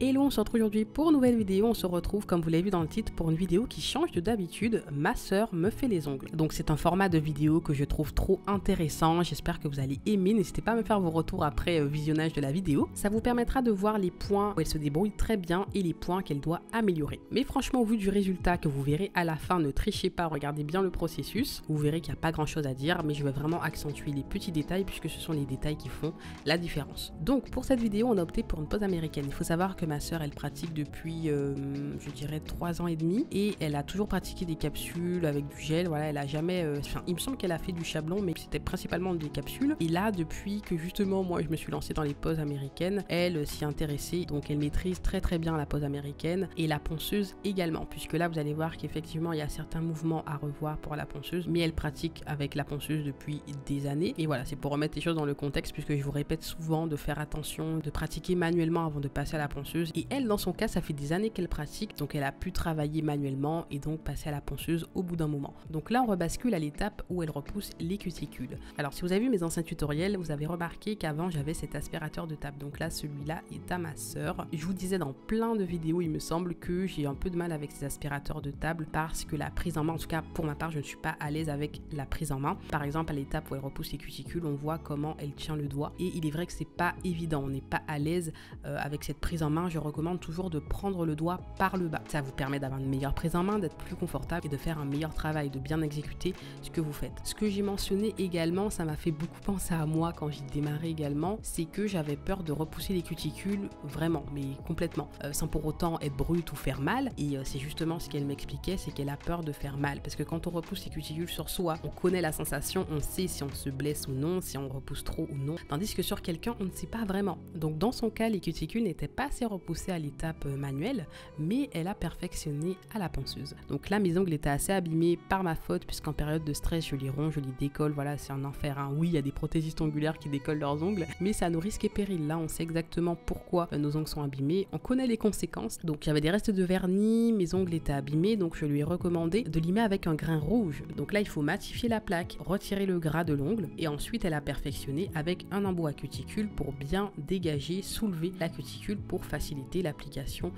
Hello, on se retrouve aujourd'hui pour une nouvelle vidéo. On se retrouve, comme vous l'avez vu dans le titre, pour une vidéo qui change de d'habitude. Ma sœur me fait les ongles. Donc c'est un format de vidéo que je trouve trop intéressant. J'espère que vous allez aimer. N'hésitez pas à me faire vos retours après visionnage de la vidéo. Ça vous permettra de voir les points où elle se débrouille très bien et les points qu'elle doit améliorer. Mais franchement, au vu du résultat que vous verrez à la fin, ne trichez pas, regardez bien le processus. Vous verrez qu'il n'y a pas grand chose à dire, mais je vais vraiment accentuer les petits détails puisque ce sont les détails qui font la différence. Donc pour cette vidéo, on a opté pour une pose américaine. Il faut savoir que ma sœur, elle pratique depuis je dirais 3 ans et demi et elle a toujours pratiqué des capsules avec du gel. Voilà, elle a jamais il me semble qu'elle a fait du chablon, mais c'était principalement des capsules. Et là, depuis que justement moi je me suis lancée dans les poses américaines, elle s'y intéressait. Donc elle maîtrise très bien la pose américaine et la ponceuse également, puisque là vous allez voir qu'effectivement il y a certains mouvements à revoir pour la ponceuse, mais elle pratique avec la ponceuse depuis des années. Et voilà, c'est pour remettre les choses dans le contexte, puisque je vous répète souvent de faire attention, de pratiquer manuellement avant de passer à la ponceuse. Et elle, dans son cas, ça fait des années qu'elle pratique, donc elle a pu travailler manuellement et donc passer à la ponceuse au bout d'un moment. Donc là, on rebascule à l'étape où elle repousse les cuticules. Alors, si vous avez vu mes anciens tutoriels, vous avez remarqué qu'avant, j'avais cet aspirateur de table. Donc là, celui-là est à ma sœur. Je vous disais dans plein de vidéos, il me semble que j'ai un peu de mal avec ces aspirateurs de table parce que la prise en main, en tout cas pour ma part, je ne suis pas à l'aise avec la prise en main. Par exemple, à l'étape où elle repousse les cuticules, on voit comment elle tient le doigt et il est vrai que c'est pas évident. On n'est pas à l'aise avec cette prise en main. Je recommande toujours de prendre le doigt par le bas. Ça vous permet d'avoir une meilleure prise en main, d'être plus confortable et de faire un meilleur travail, de bien exécuter ce que vous faites. Ce que j'ai mentionné également, ça m'a fait beaucoup penser à moi quand j'ai démarré également, c'est que j'avais peur de repousser les cuticules vraiment, mais complètement, sans pour autant être brute ou faire mal. Et c'est justement ce qu'elle m'expliquait, c'est qu'elle a peur de faire mal, parce que quand on repousse les cuticules sur soi, on connaît la sensation, on sait si on se blesse ou non, si on repousse trop ou non, tandis que sur quelqu'un, on ne sait pas vraiment. Donc dans son cas, les cuticules n'étaient pas assez repoussées à l'étape manuelle, mais elle a perfectionné à la ponceuse. Donc là, mes ongles étaient assez abîmés par ma faute, puisqu'en période de stress, je les ronge, je les décolle, voilà, c'est un enfer, hein. Oui, il y a des prothésistes ongulaires qui décollent leurs ongles, mais ça nous risque et péril. Là, on sait exactement pourquoi nos ongles sont abîmés, on connaît les conséquences. Donc j'avais des restes de vernis, mes ongles étaient abîmés, donc je lui ai recommandé de limer avec un grain rouge. Donc là, il faut matifier la plaque, retirer le gras de l'ongle, et ensuite elle a perfectionné avec un embout à cuticule pour bien dégager, soulever la cuticule pour faciliter l'application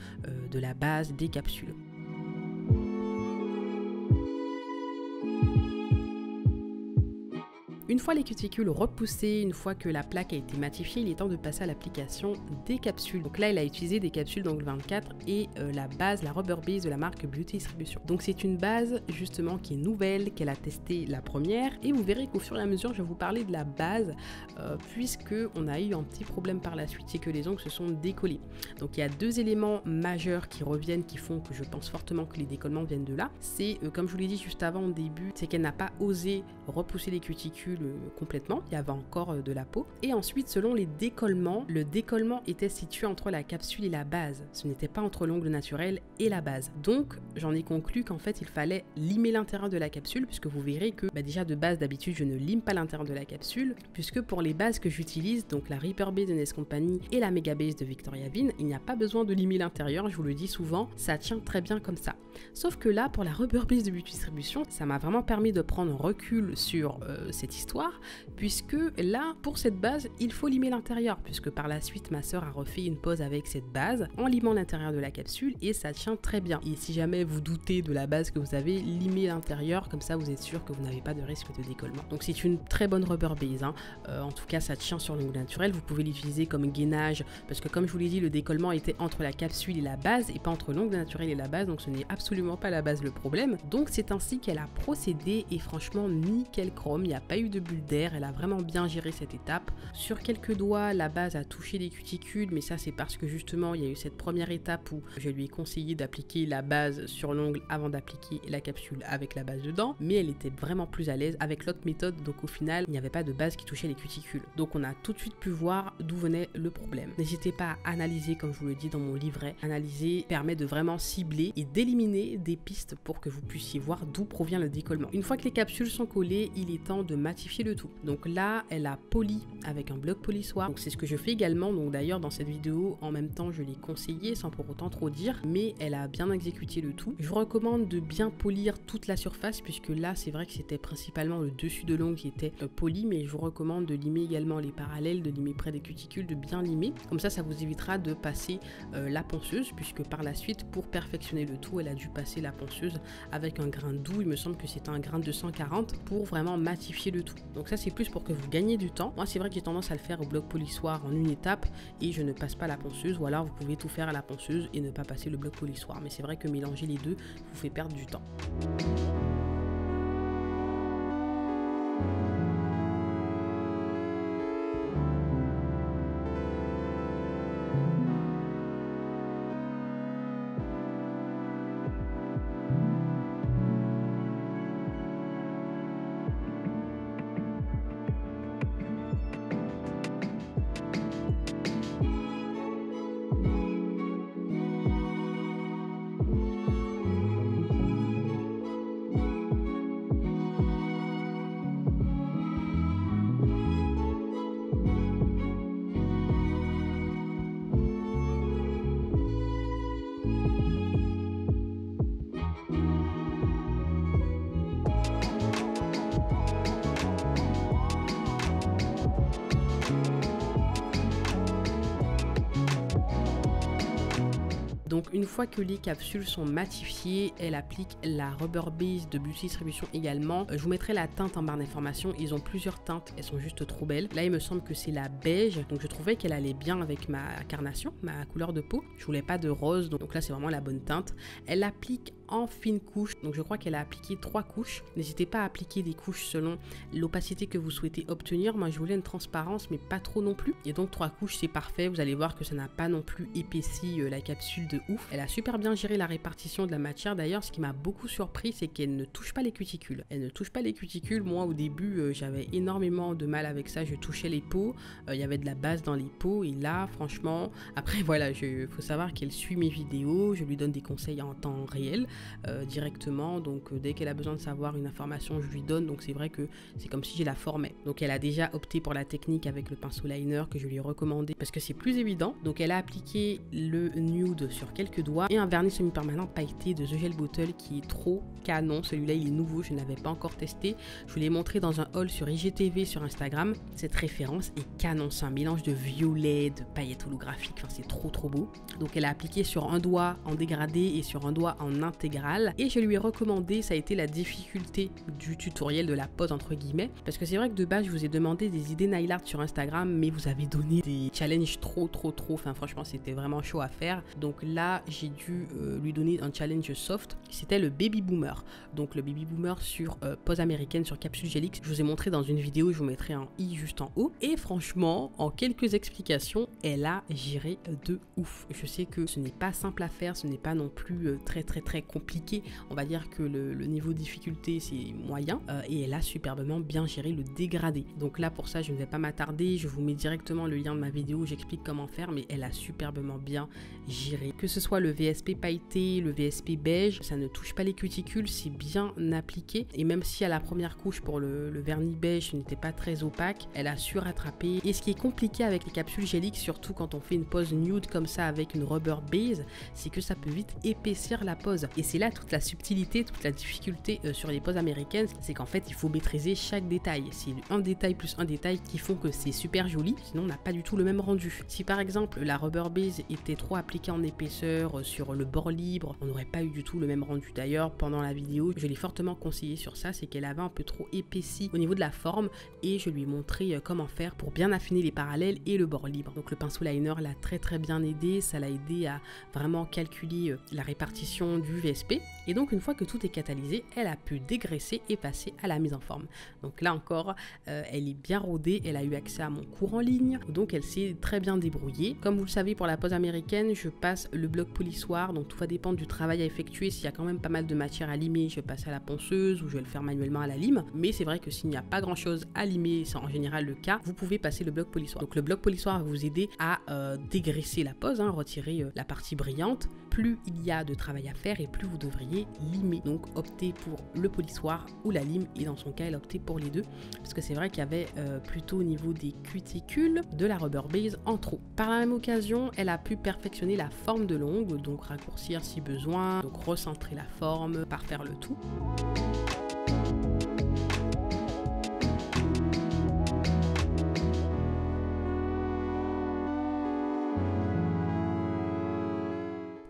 de la base des capsules. Une fois les cuticules repoussées, une fois que la plaque a été matifiée, il est temps de passer à l'application des capsules. Donc là, elle a utilisé des capsules d'ongle 24 et la base, la Rubber Base de la marque Beauty Distribution. Donc c'est une base justement qui est nouvelle, qu'elle a testée la première, et vous verrez qu'au fur et à mesure, je vais vous parler de la base puisque on a eu un petit problème par la suite, c'est que les ongles se sont décollés. Donc il y a deux éléments majeurs qui reviennent, qui font que je pense fortement que les décollements viennent de là. C'est comme je vous l'ai dit juste avant au début, c'est qu'elle n'a pas osé repousser les cuticules complètement, il y avait encore de la peau. Et ensuite, selon les décollements, le décollement était situé entre la capsule et la base. Ce n'était pas entre l'ongle naturel et la base. Donc, j'en ai conclu qu'en fait, il fallait limer l'intérieur de la capsule, puisque vous verrez que déjà de base, d'habitude, je ne lime pas l'intérieur de la capsule, puisque pour les bases que j'utilise, donc la Reaper Base de NS Company et la Mega Base de Victoria Bean, il n'y a pas besoin de limer l'intérieur, je vous le dis souvent, ça tient très bien comme ça. Sauf que là, pour la Rubber Base de Beauty Distribution, ça m'a vraiment permis de prendre un recul sur cette histoire, puisque là, pour cette base, il faut limer l'intérieur, puisque par la suite, ma sœur a refait une pose avec cette base, en limant l'intérieur de la capsule, et ça tient très bien. Et si jamais vous doutez de la base que vous avez, limez l'intérieur, comme ça vous êtes sûr que vous n'avez pas de risque de décollement. Donc c'est une très bonne Rubber Base, hein. En tout cas, ça tient sur l'ongle naturel, vous pouvez l'utiliser comme gainage, parce que comme je vous l'ai dit, le décollement était entre la capsule et la base, et pas entre l'ongle naturel et la base, donc ce n'est absolument pas la base le problème. Donc c'est ainsi qu'elle a procédé, et franchement, nickel chrome, il n'y a pas eu de bulle d'air, elle a vraiment bien géré cette étape. Sur quelques doigts, la base a touché les cuticules, mais ça c'est parce que justement il y a eu cette première étape où je lui ai conseillé d'appliquer la base sur l'ongle avant d'appliquer la capsule avec la base dedans, mais elle était vraiment plus à l'aise avec l'autre méthode, donc au final il n'y avait pas de base qui touchait les cuticules. Donc on a tout de suite pu voir d'où venait le problème. N'hésitez pas à analyser, comme je vous le dis dans mon livret. Analyser permet de vraiment cibler et d'éliminer des pistes pour que vous puissiez voir d'où provient le décollement. Une fois que les capsules sont collées, il est temps de matifier matifier le tout. Donc là, elle a poli avec un bloc polissoir. Donc c'est ce que je fais également. Donc d'ailleurs, dans cette vidéo, en même temps, je l'ai conseillé sans pour autant trop dire, mais elle a bien exécuté le tout. Je vous recommande de bien polir toute la surface, puisque là, c'est vrai que c'était principalement le dessus de l'ongle qui était poli, mais je vous recommande de limer également les parallèles, de limer près des cuticules, de bien limer. Comme ça vous évitera de passer la ponceuse, puisque par la suite, pour perfectionner le tout, elle a dû passer la ponceuse avec un grain doux. Il me semble que c'est un grain de 240 pour vraiment matifier le tout. Donc ça, c'est plus pour que vous gagnez du temps. Moi, c'est vrai que j'ai tendance à le faire au bloc polissoir en une étape et je ne passe pas la ponceuse, ou alors vous pouvez tout faire à la ponceuse et ne pas passer le bloc polissoir. Mais c'est vrai que mélanger les deux vous fait perdre du temps. Donc une fois que les capsules sont matifiées, elle applique la Rubber Base de Beauty Distribution également. Je vous mettrai la teinte en barre d'informations. Ils ont plusieurs teintes, elles sont juste trop belles. Là, il me semble que c'est la beige, donc je trouvais qu'elle allait bien avec ma carnation, ma couleur de peau. Je voulais pas de rose, donc là c'est vraiment la bonne teinte. Elle applique en fine couche, donc je crois qu'elle a appliqué 3 couches. N'hésitez pas à appliquer des couches selon l'opacité que vous souhaitez obtenir. Moi je voulais une transparence mais pas trop non plus, et donc 3 couches c'est parfait. Vous allez voir que ça n'a pas non plus épaissi la capsule de ouf. Elle a super bien géré la répartition de la matière. D'ailleurs, ce qui m'a beaucoup surpris, c'est qu'elle ne touche pas les cuticules. Elle ne touche pas les cuticules. Moi au début j'avais énormément de mal avec ça, je touchais les peaux, il y avait de la base dans les peaux, et là franchement, après voilà, faut savoir qu'elle suit mes vidéos, je lui donne des conseils en temps réel directement, donc dès qu'elle a besoin de savoir une information, je lui donne. Donc c'est vrai que c'est comme si je la formais. Donc elle a déjà opté pour la technique avec le pinceau liner que je lui ai recommandé parce que c'est plus évident. Donc elle a appliqué le nude sur quelques doigts et un vernis semi-permanent pailleté de The Gel Bottle qui est trop canon. Celui-là il est nouveau, je n'avais pas encore testé. Je vous l'ai montré dans un haul sur IGTV sur Instagram. Cette référence est canon, c'est un mélange de violet, de paillettes holographiques, enfin c'est trop beau. Donc elle a appliqué sur un doigt en dégradé et sur un doigt en intégral. Et je lui ai recommandé, ça a été la difficulté du tutoriel de la pose entre guillemets, parce que c'est vrai que de base je vous ai demandé des idées nail art sur Instagram, mais vous avez donné des challenges trop, enfin franchement c'était vraiment chaud à faire. Donc là j'ai dû lui donner un challenge soft, c'était le baby boomer. Donc le baby boomer sur pose américaine sur capsule Gelix, je vous ai montré dans une vidéo, je vous mettrai un i juste en haut, et franchement en quelques explications elle a géré de ouf. Je sais que ce n'est pas simple à faire, ce n'est pas non plus très compliqué. On va dire que le niveau de difficulté c'est moyen, et elle a superbement bien géré le dégradé. Donc là pour ça je ne vais pas m'attarder, je vous mets directement le lien de ma vidéo où j'explique comment faire, mais elle a superbement bien géré. Que ce soit le VSP pailleté, le VSP beige, ça ne touche pas les cuticules, c'est bien appliqué, et même si à la première couche pour le vernis beige ce n'était pas très opaque, elle a su rattraper. Et ce qui est compliqué avec les capsules Gelix, surtout quand on fait une pose nude comme ça avec une rubber base, c'est que ça peut vite épaissir la pose, et c'est là toute la subtilité, toute la difficulté sur les poses américaines, c'est qu'en fait il faut maîtriser chaque détail. C'est un détail plus un détail qui font que c'est super joli, sinon on n'a pas du tout le même rendu. Si par exemple la rubber base était trop appliquée en épaisseur sur le bord libre, on n'aurait pas eu du tout le même rendu. D'ailleurs pendant la vidéo je l'ai fortement conseillé sur ça, c'est qu'elle avait un peu trop épaissi au niveau de la forme, et je lui ai montré comment faire pour bien affiner les parallèles et le bord libre. Donc le pinceau liner l'a très bien aidé, ça l'a aidé à vraiment calculer la répartition du VSP, et donc une fois que tout est catalysé, elle a pu dégraisser et passer à la mise en forme. Donc là encore elle est bien rodée, elle a eu accès à mon cours en ligne, donc elle s'est très bien débrouillée. Comme vous le savez, pour la pose américaine je passe le bloc polissoir, donc tout va dépendre du travail à effectuer. S'il y a quand même pas mal de matière à limer, je passe à la ponceuse ou je vais le faire manuellement à la lime, mais c'est vrai que s'il n'y a pas grand chose à limer, c'est en général le cas, vous pouvez passer le bloc polissoir. Donc le bloc polissoir va vous aider à dégraisser la pose, retirer la partie brillante. Plus il y a de travail à faire et plus que vous devriez limer. Donc optez pour le polissoir ou la lime, et dans son cas elle optait pour les deux parce que c'est vrai qu'il y avait plutôt au niveau des cuticules de la rubber base en trop. Par la même occasion, elle a pu perfectionner la forme de l'ongle, donc raccourcir si besoin, donc recentrer la forme, parfaire le tout.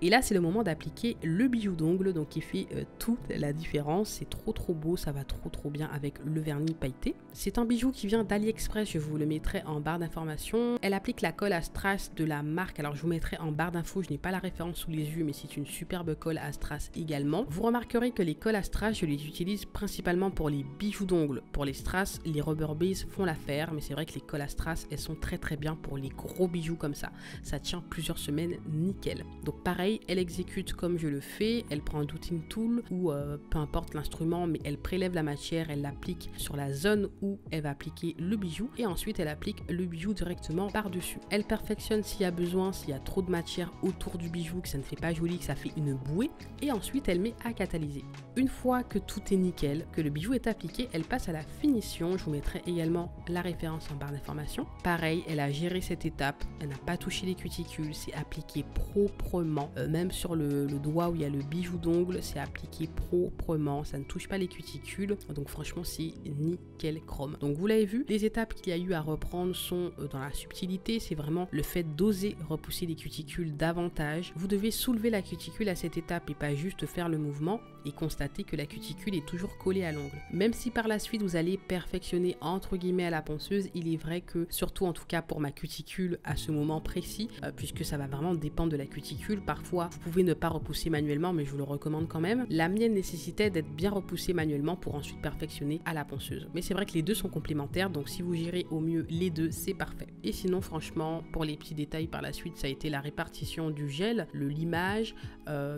Et là, c'est le moment d'appliquer le bijou d'ongle, donc qui fait toute la différence. C'est trop beau, ça va trop bien avec le vernis pailleté. C'est un bijou qui vient d'AliExpress, je vous le mettrai en barre d'informations. Elle applique la colle à strass de la marque, alors je vous mettrai en barre d'infos, je n'ai pas la référence sous les yeux, mais c'est une superbe colle à strass également. Vous remarquerez que les colles à strass, je les utilise principalement pour les bijoux d'ongles. Pour les strass, les rubber base font l'affaire, mais c'est vrai que les colles à strass, elles sont très bien pour les gros bijoux comme ça. Ça tient plusieurs semaines nickel. Donc pareil, elle exécute comme je le fais, elle prend un douting tool ou peu importe l'instrument, mais elle prélève la matière, elle l'applique sur la zone où elle va appliquer le bijou et ensuite elle applique le bijou directement par-dessus. Elle perfectionne s'il y a besoin, s'il y a trop de matière autour du bijou, que ça ne fait pas joli, que ça fait une bouée, et ensuite elle met à catalyser. Une fois que tout est nickel, que le bijou est appliqué, elle passe à la finition. Je vous mettrai également la référence en barre d'informations. Pareil, elle a géré cette étape, elle n'a pas touché les cuticules, c'est appliqué proprement. Même sur le doigt où il y a le bijou d'ongle, c'est appliqué proprement, ça ne touche pas les cuticules, donc franchement c'est nickel chrome. Donc vous l'avez vu, les étapes qu'il y a eu à reprendre sont dans la subtilité, c'est vraiment le fait d'oser repousser les cuticules davantage. Vous devez soulever la cuticule à cette étape et pas juste faire le mouvement et constater que la cuticule est toujours collée à l'ongle. Même si par la suite vous allez perfectionner entre guillemets à la ponceuse, il est vrai que, surtout en tout cas pour ma cuticule à ce moment précis, puisque ça va vraiment dépendre de la cuticule, parfois vous pouvez ne pas repousser manuellement, mais je vous le recommande quand même. La mienne nécessitait d'être bien repoussée manuellement pour ensuite perfectionner à la ponceuse. Mais c'est vrai que les deux sont complémentaires, donc si vous gérez au mieux les deux, c'est parfait. Et sinon franchement, pour les petits détails par la suite, ça a été la répartition du gel, le limage,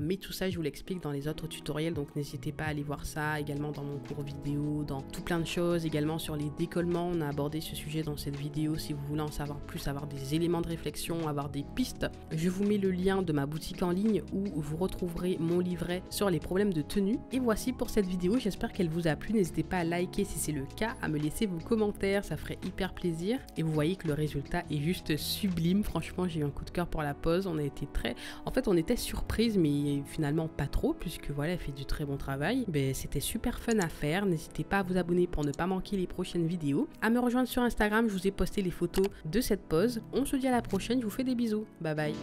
mais tout ça je vous l'explique dans les autres tutoriels, donc n'hésitez pas à aller voir ça, également dans mon cours vidéo, dans tout plein de choses, également sur les décollements, on a abordé ce sujet dans cette vidéo. Si vous voulez en savoir plus, avoir des éléments de réflexion, avoir des pistes, je vous mets le lien de ma boutique en ligne où vous retrouverez mon livret sur les problèmes de tenue. Et voici pour cette vidéo, j'espère qu'elle vous a plu, n'hésitez pas à liker si c'est le cas, à me laisser vos commentaires, ça ferait hyper plaisir. Et vous voyez que le résultat est juste sublime, franchement j'ai eu un coup de cœur pour la pose, on a été en fait on était surprise, mais finalement pas trop, puisque voilà, elle fait du très bon travail. C'était super fun à faire, n'hésitez pas à vous abonner pour ne pas manquer les prochaines vidéos, à me rejoindre sur Instagram, je vous ai posté les photos de cette pose. On se dit à la prochaine, je vous fais des bisous, bye bye.